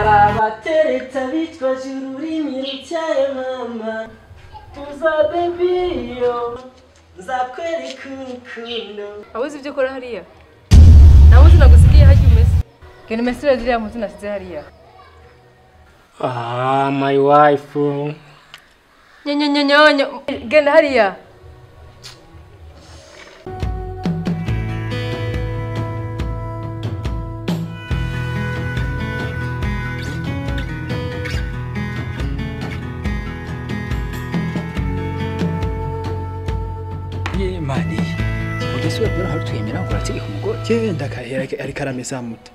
abatereta bitwaje ururimi rutyaye mama tuza bebiyo nzakwereka urukundo abuze ibyo ukora hariya nawe uzi nagusigiye hajya umese genda umesire ziriya muzi nasize hariya my wife nyonyonyonyo genda hariya mani ugese we bora harutwemera ngo urategeka umugore genda kahera ari karameza muto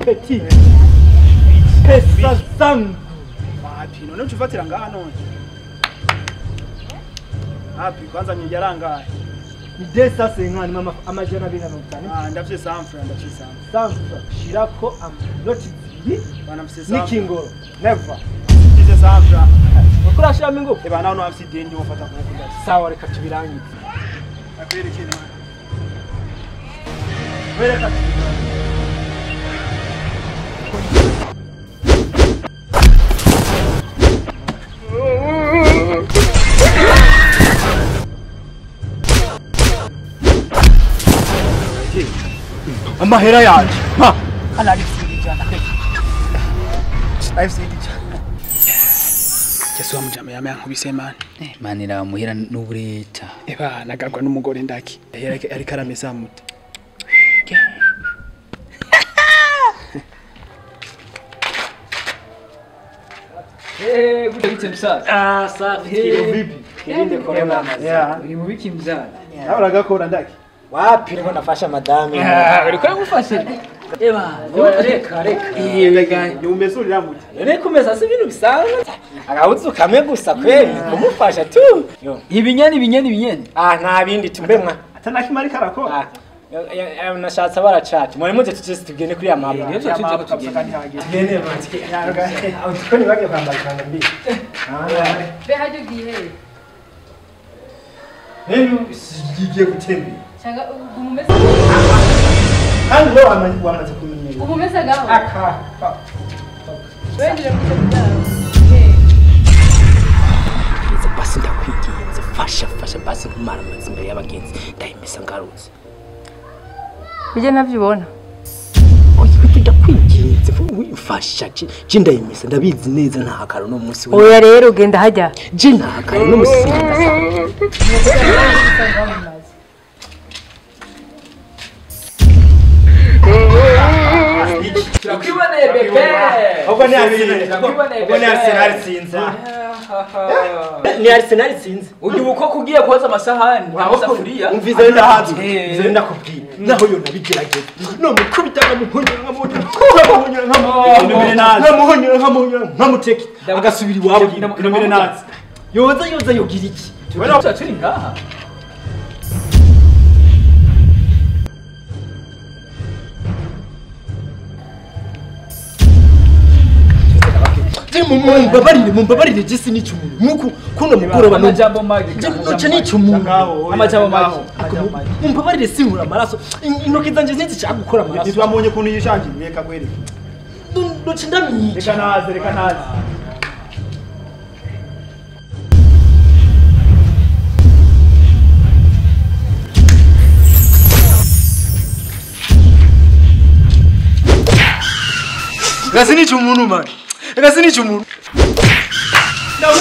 Petit pesa zangu wapi none ucufatira ngaha none hapi kwanza nyijarangaye ni desa senkani mama amajana 250 ndavye samfra samfra shirako amanoti zibiri bana mse samfra nikingoro never ndize samfra ukurashira mingo eba naho no afite dendi wofata kuvuga sawa reka tubirangize akwereke kintu wereka amahera yaje ha analifundijana ayifundijana Yesu amujama yama yankubise man mani ra muhira n'ubureta eba nagagwa n'umugore ndaki ari karameza muto gute msaza safi kiro vipi kirinde corona yeah uri mubiki mzana nawe uragakora ndaki wapi niko nafasha madame uriko ngufasha eba reka ni umesurira muti none kumeza si ibintu bisanzwe agahuzu kamwe gusa kweli kumufasha tu ibinyeni nta bindi tumbemwa atanakimari karakora nashatse barachat muri muze tutse tugende kuri ya mama niyo tuze kutugenda tugende bati ko ni bage kwambara kanga mbi be hajya ugiye nenu sigiye gutembe cyangwa umumese kandi bo wamaze kumenyera umumese gaho aka wengire kujya basi ndakwiginze fasha basi kumara amazi imbere y'abagenzi ndayimesa ngaruze bijye navyibona oyi ndakwinginze fasha je ndayimesa ndabizi neza nta hakaro no munsi we oya rero ugenda hajya je nta hakaro no munsi Turakiboneye bebe ahubwo ni Arsenal sinze ni Arsenal sinze ugiye uko kugiye koza amasahani n'amasafuriya umvize ndahazi ndakubwira naho yo nabigerageza no mukubita nkamuhonyera nkamuteki agasubira iwabo inomere nazi yoza yogira iki wewe turi ngaha mumbabarire jisi ni cyumuntu muko kuno mugoroba no amajambo magi nje ni cyumuntu amajambo magi mumbabarire sinkura amaraso intoki zanje zinzi gukora amaraso ntitwamonye kuntu yishangiye reka kwereka ndoce ndamyica reka naze Gasi ni cyumuntu man. Gasi ni cyumuntu. Nawe